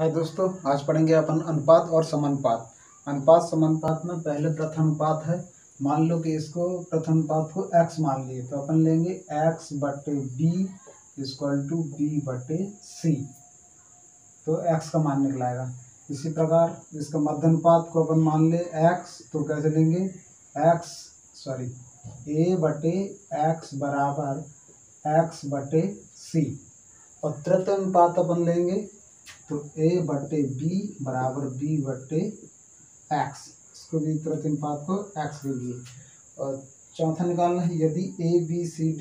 हाय दोस्तों, आज पढ़ेंगे अपन अनुपात और समानुपात। अनुपात समानुपात में पहले प्रथम अनुपात है। मान लो कि इसको प्रथम अनुपात को x मान लिए तो अपन लेंगे x बटे b इक्वल टू b बटे c। तो x का मान निकलाएगा। इसी प्रकार इसका मध्य अनुपात को अपन मान ले x, तो कैसे लेंगे a बटे x बराबर x बटे c। और तृतीय अनुपात अपन लेंगे तो a बटे b बराबर b बटे x। इसको भी तृतीय अनुपात को x ले लिए। और चौथा निकालना है, यदि a b c d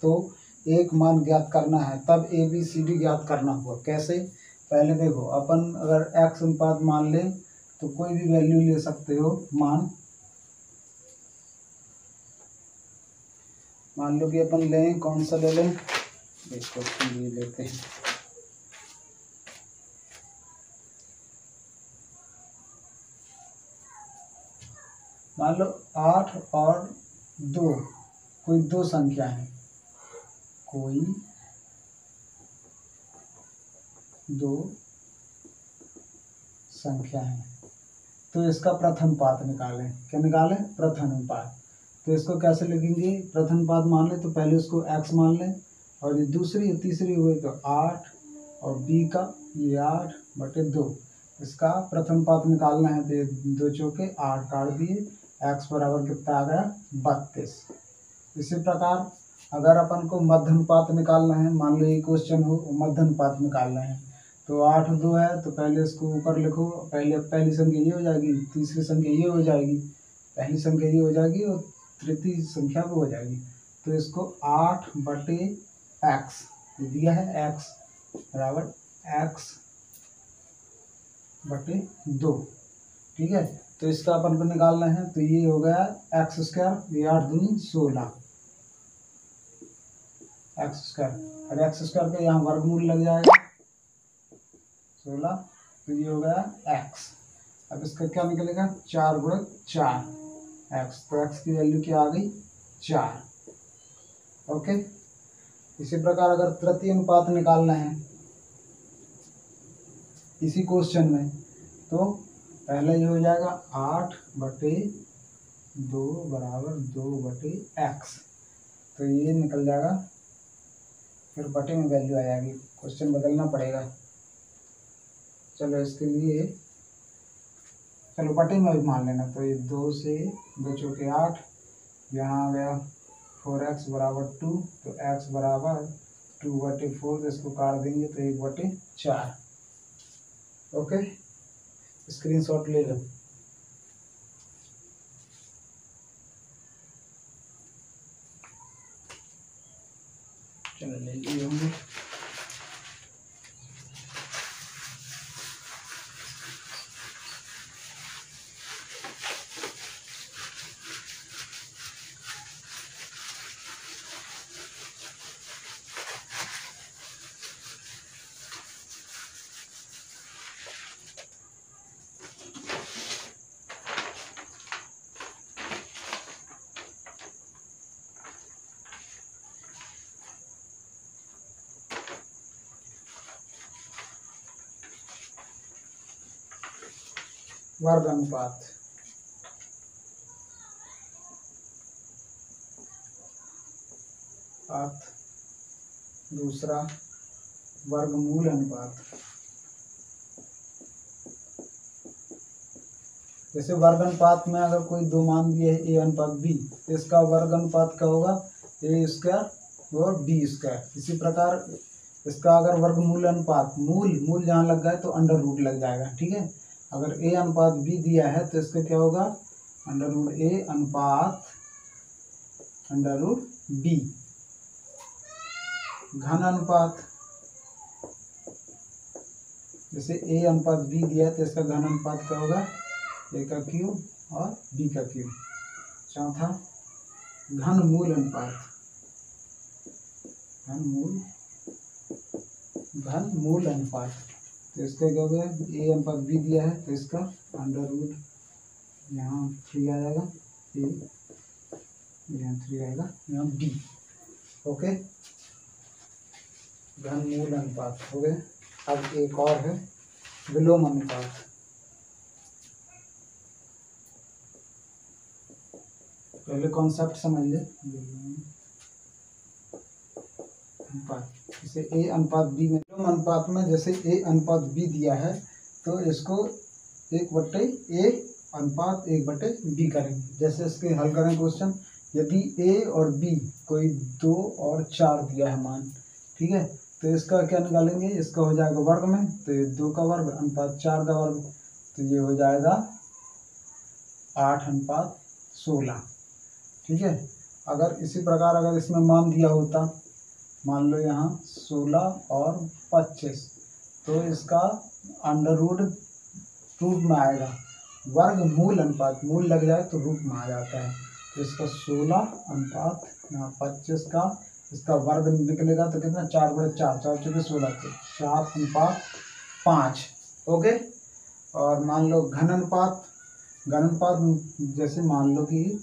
तो एक मान ज्ञात करना है, तब a b c d ज्ञात करना होगा। कैसे? पहले देखो, अपन अगर x अनुपात मान लें तो कोई भी वैल्यू ले सकते हो। मान लो कि अपन लें, कौन सा ले लें, इसको ये लेते हैं। मान लो 8 और 2 कोई दो संख्या है, कोई दो संख्या है, तो इसका प्रथम अनुपात निकालें। क्या निकालें? प्रथम अनुपात। तो इसको कैसे लिखेंगे? प्रथम अनुपात मान ले तो पहले उसको x मान लें, और ये दूसरी तीसरी हुई तो 8 और b का ये 8 बटे 2। इसका प्रथम अनुपात निकालना है तो ये 2 चौके 8 काट दिए, x बराबर कितना आ गया? 32। इसी प्रकार अगर अपन को मध्य अनुपात निकालना है, मान लो ये क्वेश्चन हो मध्य अनुपात निकालना है, तो 8 2 है तो पहले इसको ऊपर लिखो। पहली संख्या ये हो जाएगी, तीसरी संख्या ये हो जाएगी, पहली संख्या ये हो जाएगी और तृतीय संख्या वो हो जाएगी। तो इसको 8 बटे x दिया है, x बराबर x बटे 2। ठीक है, तो इसका अपन को निकालना है तो ये हो गया एक्स स्क्वायर, ये 8 दूनी 16 एक्स स्क्वायर। और एक्स स्क्वायर का यहाँ वर्गमूल लग जाएगा 16, तो ये हो गया एक्स। अब इसका क्या निकलेगा? 4 गुणा 4 एक्स। तो एक्स की वैल्यू क्या आ गई? 4। ओके। इसी प्रकार अगर तृतीय अनुपात निकालना है इसी क्वेश्चन में, तो पहले ये हो जाएगा 8 बटे 2 बराबर 2 बटे एक्स। तो ये निकल जाएगा, फिर बटे में वैल्यू आ जाएगी, क्वेश्चन बदलना पड़ेगा। चलो इसके लिए चलो बटे में भी मान लेना। तो ये 2 से 2 चौके 8, यहाँ आ गया 4x बराबर 2, तो x बराबर 2 बटे 4। तो इसको काट देंगे तो 1 बटे 4। ओके, स्क्रीनशॉट ले लो। चलो ले लिए होंगे। वर्ग अनुपात। दूसरा वर्गमूल अनुपात। जैसे वर्ग अनुपात में अगर कोई दो मान दिए है a अनुपात b, तो इसका वर्ग अनुपात क्या होगा? a स्क्वायर और b स्क्वायर। इसी प्रकार इसका अगर वर्गमूल अनुपात, मूल जहाँ लग गया तो अंडर रूट लग जाएगा। ठीक है, अगर a अनुपात b दिया है तो इसका क्या होगा? अंडर रूट a अनुपात अंडर रूट b। घन अनुपात, जैसे a अनुपात b दिया है तो इसका घन अनुपात क्या होगा? a का क्यूब और b का क्यूब। चौथा घन मूल अनुपात। घन मूल अनुपात, तो इसका क्या होगा? a अनुपात b दिया है तो इसका अंडर रूट यहाँ 3 आ जाएगा, a यहाँ 3 आएगा, यहाँ b। ओके, घन मूल अनुपात हो गए। अब एक और है विलोम अनुपात। पहले कॉन्सेप्ट समझ ले। अनुपात, जैसे ए अनुपात बी में, विलोम अनुपात में जैसे ए अनुपात बी दिया है तो इसको 1/A/1/B करेंगे। जैसे इसके हल करें क्वेश्चन, यदि ए और बी कोई 2 और 4 दिया है मान, ठीक है, तो इसका क्या निकालेंगे, इसका हो जाएगा वर्ग में, तो ये 2 का वर्ग अनुपात 4 का वर्ग, तो ये हो जाएगा 8/16। ठीक है। अगर इसी प्रकार अगर इसमें मान दिया होता, मान लो यहाँ 16 और 25, तो इसका अंडर रूट में आएगा। वर्ग मूल अनुपात, मूल लग जाए तो रूट में आ जाता है, तो इसका 16 अनुपात यहाँ 25 का इसका वर्ग निकलेगा तो कितना, 4/4, 4 चौके 16, तो 4/5। ओके। और मान लो घन अनुपात, जैसे मान लो कि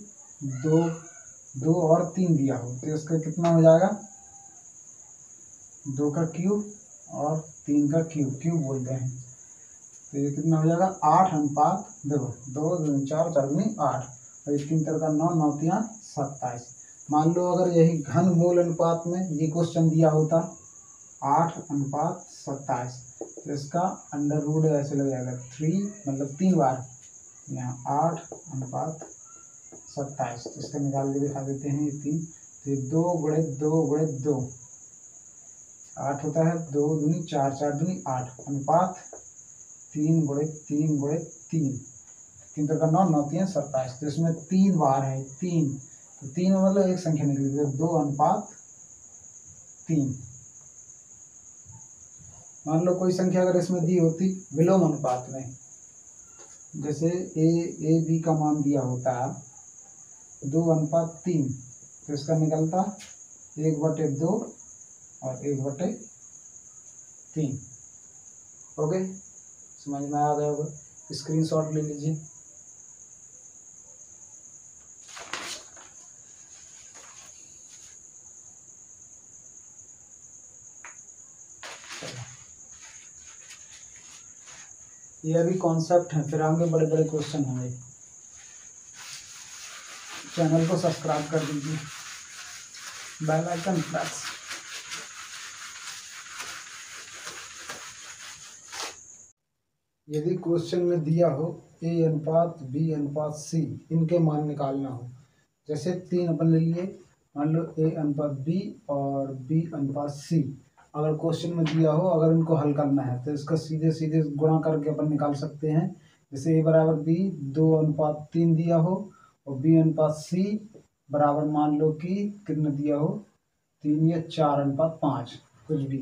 2 और 3 दिया हो तो इसका कितना हो जाएगा, 2 का क्यूब और 3 का क्यूब बोलते हैं, तो ये कितना हो जाएगा 8 अनुपात, देखो 2 2 4 4 दूनी 8 और ये 3 3 का 9 9 3 27। मान लो अगर यही घन मूल अनुपात में ये क्वेश्चन दिया होता 8/27, तो इसका अंडर रूट ऐसे लग जाएगा 3, मतलब 3 बार यहाँ 8/27, तो इसका निकाल के दिखा देते हैं। ये 3, तो ये 2 × 2 × 2 8 होता है, 2 दूनी 4 4 दूनी 8 अनुपात 3 × 3 × 3, 3 3 का 9 9 3 27, तो इसमें 3 बार है 3, तो 3 मतलब एक संख्या निकली, तो 2/3। मान लो कोई संख्या अगर इसमें दी होती विलोम अनुपात में, जैसे ए बी का मान दिया होता 2/3, तो इसका निकलता 1/2 और 1/3। ओके, समझ में आ गया होगा। स्क्रीनशॉट ले लीजिए। ये अभी कॉन्सेप्ट है, फिर आगे बड़े बड़े क्वेश्चन होंगे। चैनल को सब्सक्राइब कर दीजिए, बेल आइकन प्रेस। यदि क्वेश्चन में दिया हो ए अनुपात बी अनुपात सी, इनके मान निकालना हो, जैसे 3 अपन ले लिए, मान लो ए अनुपात बी और बी अनुपात सी, अगर क्वेश्चन में दिया हो, अगर इनको हल करना है तो इसका सीधे सीधे गुणा करके अपन निकाल सकते हैं। जैसे ए बराबर बी 2/3 दिया हो और बी अनुपात सी बराबर मान लो कि कितना दिया हो 3 या 4/5 कुछ भी,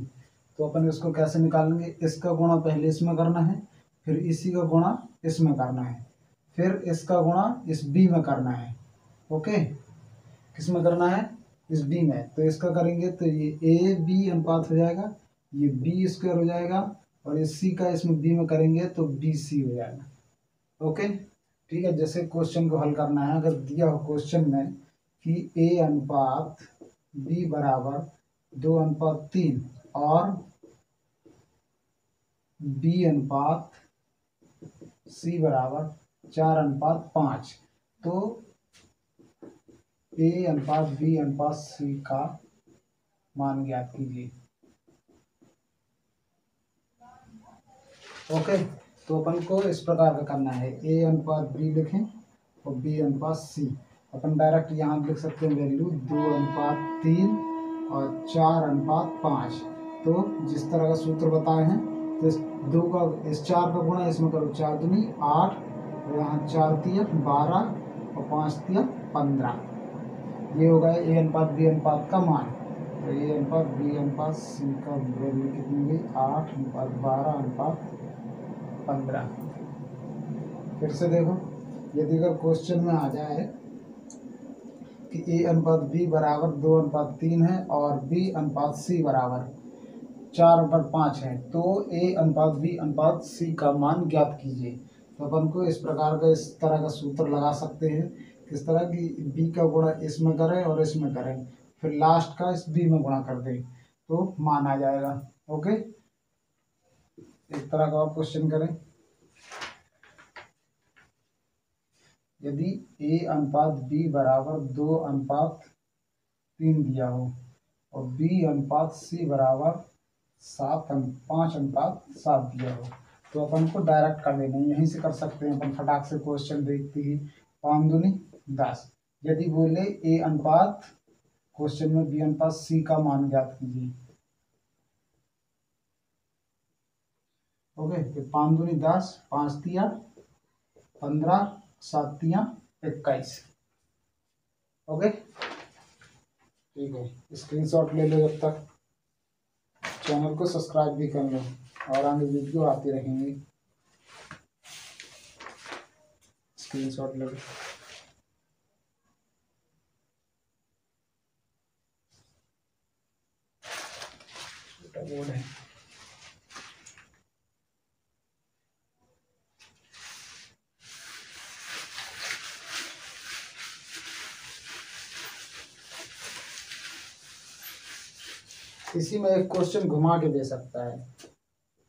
तो अपन इसको कैसे निकालेंगे, इसका गुणा पहले इसमें करना है, फिर इसी का गुणा इसमें करना है, फिर इसका गुणा इस बी में करना है। ओके, किस में करना है, इस बी में, तो इसका करेंगे तो ये ए बी अनुपात हो जाएगा, ये बी स्क्वायर हो जाएगा, और इस सी का इसमें बी में करेंगे तो बी सी हो जाएगा। ओके, ठीक है। जैसे क्वेश्चन को हल करना है, अगर दिया हो क्वेश्चन में कि ए अनुपात बी बराबर 2/3 और बी अनुपात सी बराबर 4/5, तो ए अनुपात बी अनुपात सी का मान ज्ञात कीजिए। ओके, तो अपन को इस प्रकार का करना है, ए अनुपात बी लिखें और बी अनुपात सी। अपन डायरेक्ट यहाँ लिख सकते हैं वैल्यू 2/3 और 4/5। तो जिस तरह का सूत्र बताए हैं, तो इस 4 का गुणा इसमें करो, 4 दूनी 8 और यहाँ 4 तिया 12 और 5 तिया 15। ये होगा ए अनुपात बी अनुपात का मान। तो ए अनुपात बी अनुपात सी का वैल्यू कितनी गई, 8/12/15। फिर से देखो, यदि अगर क्वेश्चन में आ जाए कि ए अनुपात बी बराबर 2/3 है और बी अनुपात सी बराबर 4/5 है, तो ए अनुपात बी अनुपात सी का मान ज्ञात कीजिए। तो अपन को इस प्रकार का, इस तरह का सूत्र लगा सकते हैं, किस तरह की, बी का गुणा इसमें करें और इसमें करें, फिर लास्ट का इस बी में गुणा कर दें तो मान आ जाएगा। ओके, एक तरह का आप क्वेश्चन करें, यदि A अनुपात B बराबर 2:3 दिया हो और B अनुपात C बराबर 5:7 दिया हो, तो अपन को डायरेक्ट कर लेना है, यहीं से कर सकते हैं अपन फटाक से क्वेश्चन देखते ही। 5 दूनी 10। यदि बोले A अनुपात, क्वेश्चन में B अनुपात C का मान ज्ञात कीजिए। ओके, तो 5 दूनी 10, 5 तिया 15, 7 तिया 21। ओके, ठीक है, स्क्रीनशॉट ले लो, जब तक चैनल को सब्सक्राइब भी कर लो और आगे वीडियो आती रहेंगी। स्क्रीनशॉट ले लो। छोटा बोर्ड है। इसी में एक क्वेश्चन घुमा के दे सकता है,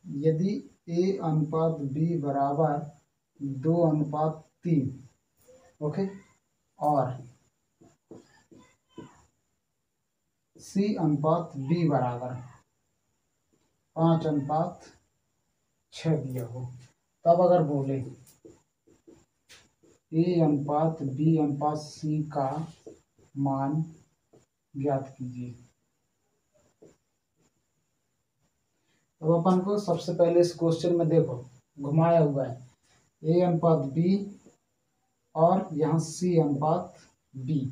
यदि A अनुपात B बराबर 2:3, ओके, और C अनुपात B बराबर 5:6 दिया हो, तब अगर बोले A अनुपात B अनुपात C का मान ज्ञात कीजिए। अब अपन को सबसे पहले इस क्वेश्चन में देखो घुमाया हुआ है, A अनुपात B और यहाँ C अनुपात B।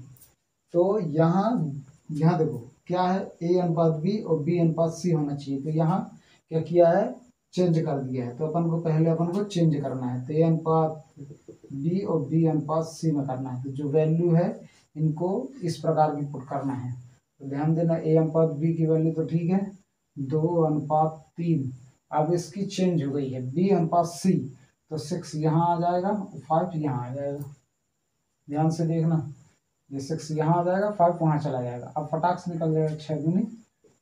तो यहाँ देखो क्या है, A अनुपात B और B अनुपात C होना चाहिए, तो यहाँ क्या किया है, चेंज कर दिया है। तो अपन को पहले अपन को चेंज करना है, तो A अनुपात B और B अनुपात C में करना है। तो जो वैल्यू है इनको इस प्रकार की पुट करना है। तो ध्यान देना, A अनुपात B की वैल्यू तो ठीक है 2:3। अब इसकी चेंज हो गई है B अनुपात C, तो 6 यहाँ आ जाएगा, 5 यहाँ आ जाएगा। ध्यान से देखना, ये 6 यहाँ आ जाएगा, 5 वहाँ चला जाएगा। अब फटाक से निकल जाएगा, 6 दूनी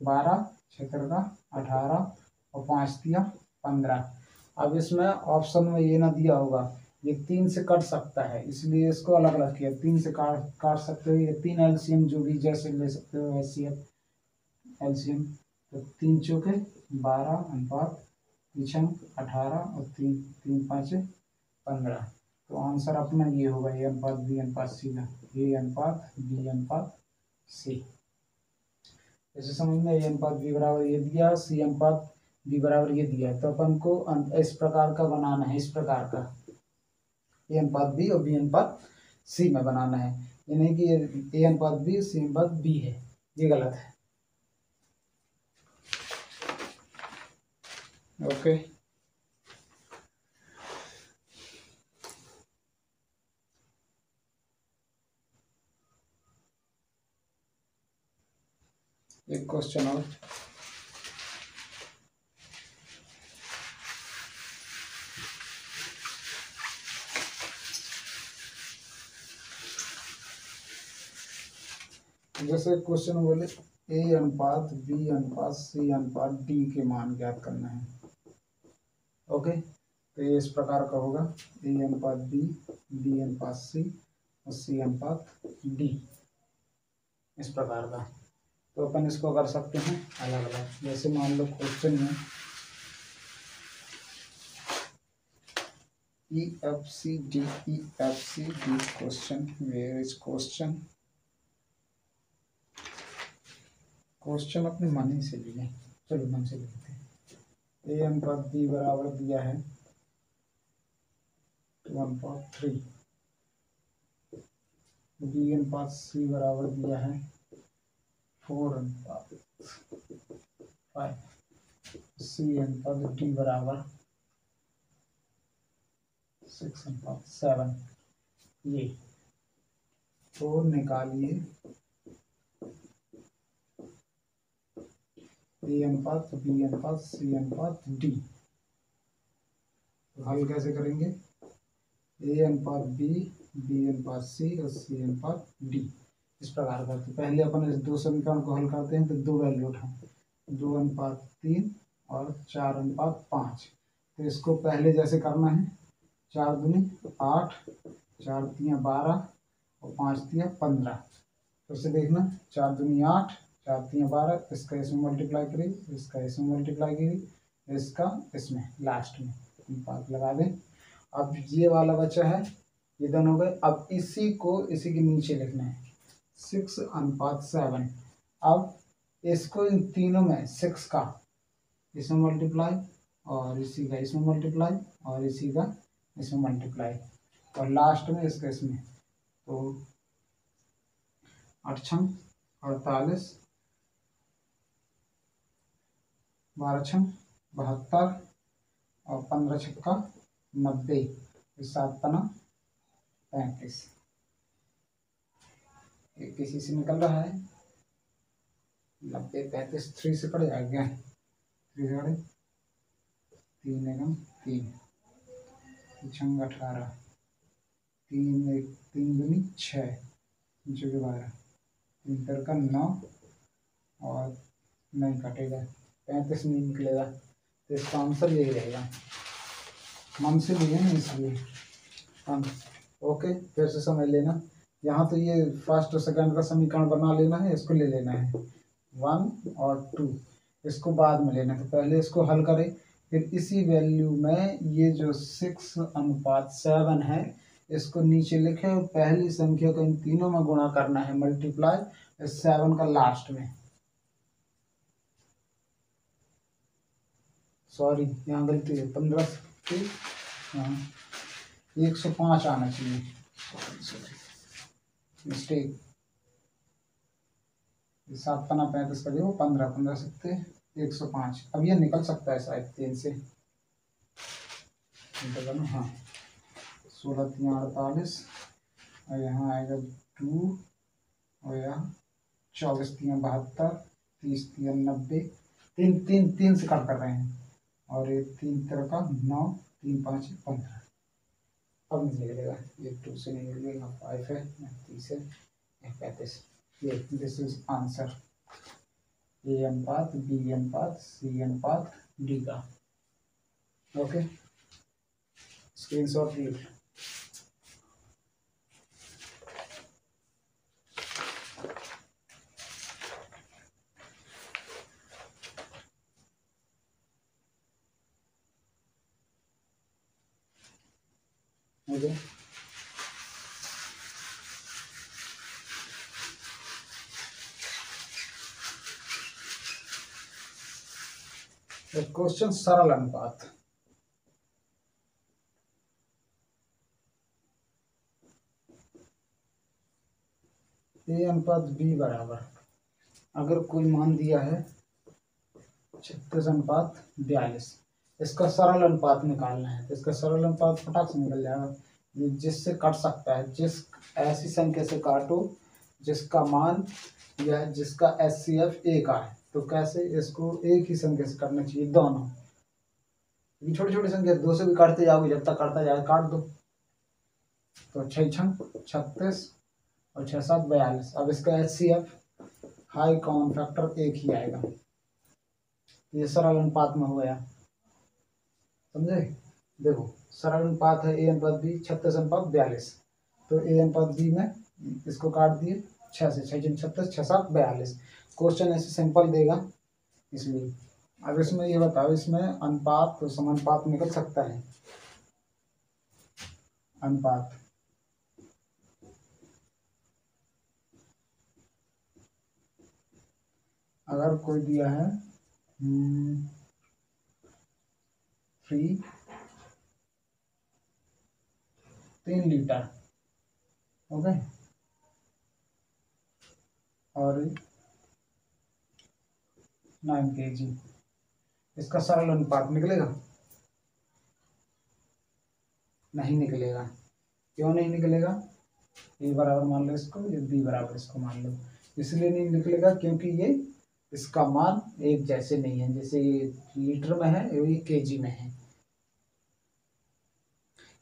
12, 6 तिरका 18 और 5 तिया 15। अब इसमें ऑप्शन में ये ना दिया होगा, ये 3 से कट सकता है, इसलिए इसको अलग अलग किया। 3 से काट सकते हो, ये 3 एलसीएम जो भी जैसे ले सकते हो वैसे एलसीएम। तो 3 चौके 12 अनुपात पीछे 18 और 3 5 15। तो आंसर अपना ये होगा, A अनुपात B अनुपात C का, A अनुपात B अनुपात C। जैसे समझ में, A अनुपात B बराबर ये दिया, C अनुपात B बराबर ये दिया, तो अपन को इस प्रकार का बनाना है, इस प्रकार का A अनुपात B और B अनुपात C में बनाना है। ये नहीं कि A अनुपात B C अनुपात B है, ये गलत है। ओके, एक क्वेश्चन और, जैसे क्वेश्चन बोले A अनुपात B अनुपात C अनुपात D के मान ज्ञात करना है। ओके, तो ये इस प्रकार का होगा, A अनुपात B, B अनुपात C और C अनुपात D, इस प्रकार का। तो अपन इसको कर सकते हैं अलग अलग। जैसे मान लो क्वेश्चन में EFCD question, where is question अपने मन ही से लिए, चलो मन से लिखते हैं। A अनुपात B बराबर दिया है 1/3, B अनुपात C बराबर दिया है 4/5, C अनुपात D बराबर 6/7। ये तो निकालिए A अनुपात B अनुपात C अनुपात D। तो हल कैसे करेंगे, A अनुपात B, B अनुपात C और C अनुपात D, इस प्रकार का। तो पहले अपन इस दो समीकरण को हल करते हैं, तो दो वैल्यू उठाएं, 2/3 और 4:5। तो इसको पहले जैसे करना है, 4 दूनी 8, 4 तिया 12 और 5 तिया 15। तो उसे देखना 4 दूनी 8, 4 तिया 12, इसका इसमें मल्टीप्लाई करी, इसका इसमें मल्टीप्लाई करी, इसका इसमें लास्ट में अनुपात लगा दें। अब ये वाला बचा है, ये दोनों हो गए। अब इसी को इसी के नीचे लिखना है 6:7। अब इसको इन तीनों में 6 का इसमें मल्टीप्लाई और इसी का इसमें मल्टीप्लाई और इसी का इसमें मल्टीप्लाई और लास्ट में इसका इसमें। तो 8 छंग 48, 12 छंग 72 और 15 छक्का 90, 7 पना 35। एक किसी से निकल रहा है 90 35 3 से कट जाएगा, 3 से कटे 3 एकम 3, छंग 18, 3 दूनी 6, 12, 3 का 9 और नहीं कटेगा, 35 नहीं निकलेगा। तो इसका आंसर यही रहेगा, मन से लिए ना इसलिए। हाँ ओके, फिर से समझ लेना। यहाँ तो ये फर्स्ट और सेकंड का समीकरण बना लेना है, इसको ले लेना है 1 और 2, इसको बाद में लेना है। तो पहले इसको हल करें, फिर इसी वैल्यू में ये जो 6:7 है इसको नीचे लिखे और पहली संख्या को इन तीनों में गुणा करना है, मल्टीप्लाई 7 का लास्ट में। सॉरी यहाँ गलती है, 15 से 105 आना चाहिए, मिस्टेक। 7 पना 35 का देखो 15, 15 सकते 105। अब ये निकल सकता है शायद 3 से, हाँ 16 तिया 48 और यहाँ आएगा 2 और यहाँ 24 तिया 72, 30 तिया 90, 3 से कट कर रहे हैं और ये 3 तरह का 9, 3 5 15। अब नहीं निकलेगा, ये 2 से नहीं निकलेगा, 5 है 30 है 35। ये दिस इज आंसर, ए अनुपात बी अनुपात सी अनुपात डी का। ओके, स्क्रीनशॉट लीजिए। ओके, क्वेश्चन सरल अनुपात। ए अनुपात बी बराबर, अगर कोई मान दिया है 36:42, इसका सरल अनुपात निकालना है। तो इसका सरल अनुपात फटाक से निकल जाएगा, ये जिससे कट सकता है, जिस ऐसी संख्या से काटो जिसका मान या जिसका HCF 1 है। तो कैसे, इसको एक ही संख्या से करना चाहिए दोनों, छोटी छोटी संख्या 2 से भी काटते जाओगे, जब तक काटता जाए काट दो। तो 6 छंग 36 और 6 7 42। अब इसका HCF हाई कॉमन फैक्टर 1 ही आएगा, ये सरल अनुपात में हो गया, समझे। देखो सरल अनुपात है ए अनुपात बी 36:42, तो ए अनुपात बी में इसको काट दिए 6 से, 6 36 6 7 42। क्वेश्चन ऐसे सिंपल देगा इसलिए। अब इसमें ये बताओ, इसमें अनुपात तो समानुपात निकल सकता है, अनुपात अगर कोई दिया है 3 लीटर, ओके, और 9 kg, इसका सरल अनुपात निकलेगा? नहीं निकलेगा। क्यों नहीं निकलेगा? ए बराबर मान लो इसको, ये बी बराबर इसको मान लो। इसलिए नहीं निकलेगा क्योंकि ये इसका मान एक जैसे नहीं है, जैसे ये लीटर में है ये केजी में है,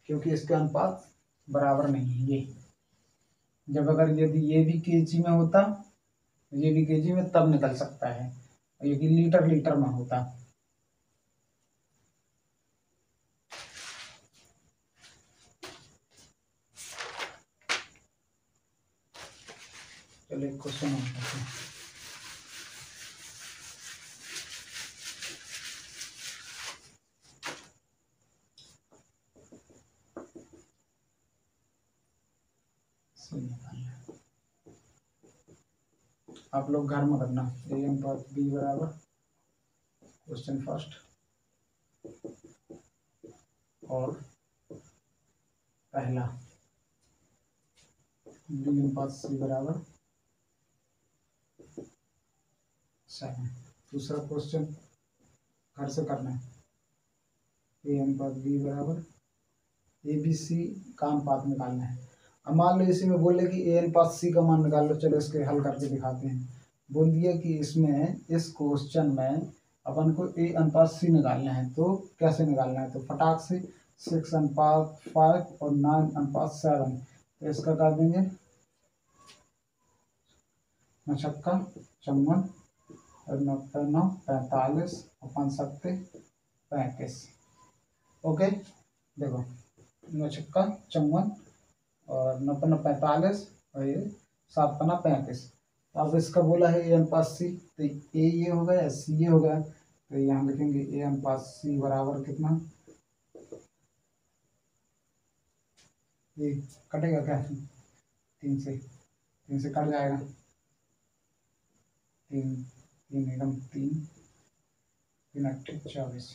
क्योंकि इसका अनुपात बराबर नहीं है। ये जब अगर यदि ये भी केजी में होता, ये भी केजी में, तब निकल सकता है, ये लीटर लीटर में होता। चलिए क्वेश्चन हम करते हैं। आप लोग घर में करना। ए अनुपात बी बराबर, क्वेश्चन फर्स्ट, और पहला बी अनुपात सी बराबर 7। दूसरा क्वेश्चन घर से करना है। ए अनुपात बी बराबर ए बी सी का अनुपात निकालना है। अब मान लो इसी में बोले कि ए अनुपात सी का मान निकाल लो। चलो इसके हल करके दिखाते हैं। बोल दिया कि इसमें इस क्वेश्चन में अपन को ए अनुपात सी निकालना है। तो कैसे निकालना है? तो फटाक से 6 अनुपात 5 और 9 अनुपात 7। तो इसका कर देंगे 9 छक्का 54 और 9 45 और 5 सत्ते 35। ओके, देखो 9 छक्का 54 और 9 पन्ना 45 और ये 7 पन्ना 35। अब इसका बोला है ए अनुपात सी, तो ए ये हो गया, सी ये हो गया। तो यहाँ लिखेंगे ए अनुपात सी बराबर कितना, ये कटेगा क्या? 3 से कट जाएगा। 3 एकम 3 3 24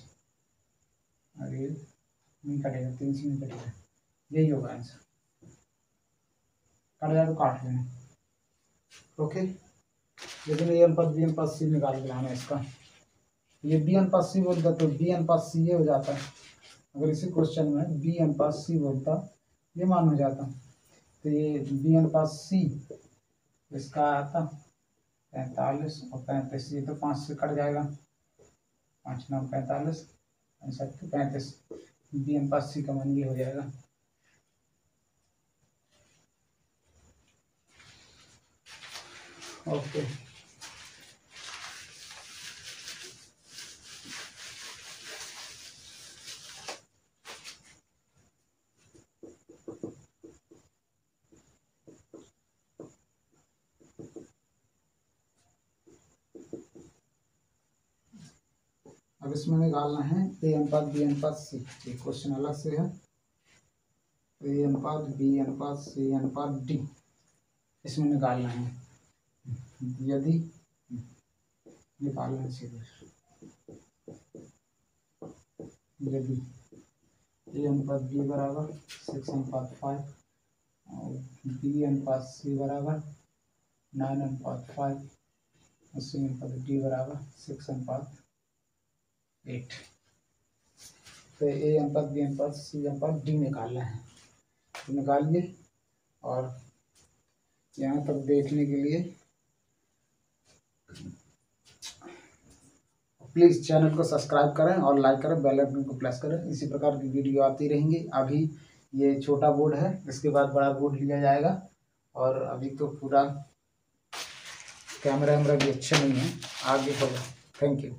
और ये नहीं कटेगा, 3 से नहीं कटेगा। यही होगा आंसर। कट जाए तो काट लेना। ओके, लेकिन ए अनुपात बी अनुपात सी निकाल के लाना है इसका। ये बी अनुपात सी बोलता तो बी अनुपात सी ये हो जाता। अगर इसी क्वेश्चन में बी अनुपात सी बोलता, ये मान हो जाता। तो ये बी अनुपात सी इसका आता 45 और 35। ये तो 5 से कट जाएगा। 5 9 45 35। बी अनुपात सी का मान ये हो जाएगा। ओके, अब इसमें निकालना है ए अनुपात बी अनुपात सी। ये क्वेश्चन अलग से है। ए अनुपात बी अनुपात सी अनुपात डी इसमें निकालना है। यदि निकालना चाहिए, यदि ए अनुपात बी बराबर 6 अनुपात 5 और बी अनुपात सी बराबर 9 अनुपात 5 और सी अनुपात डी बराबर 6 अनुपात 8। तो ए अनुपात बी अनुपात सी अनुपात डी निकालना है। तो निकालिए, और यहाँ तक देखने के लिए प्लीज़ चैनल को सब्सक्राइब करें और लाइक करें, बेल आइकन को प्रेस करें। इसी प्रकार की वीडियो आती रहेंगी। अभी ये छोटा बोर्ड है, इसके बाद बड़ा बोर्ड लिया जाएगा। और अभी तो पूरा कैमरा वैमरा भी अच्छा नहीं है, आगे होगा। Thank you.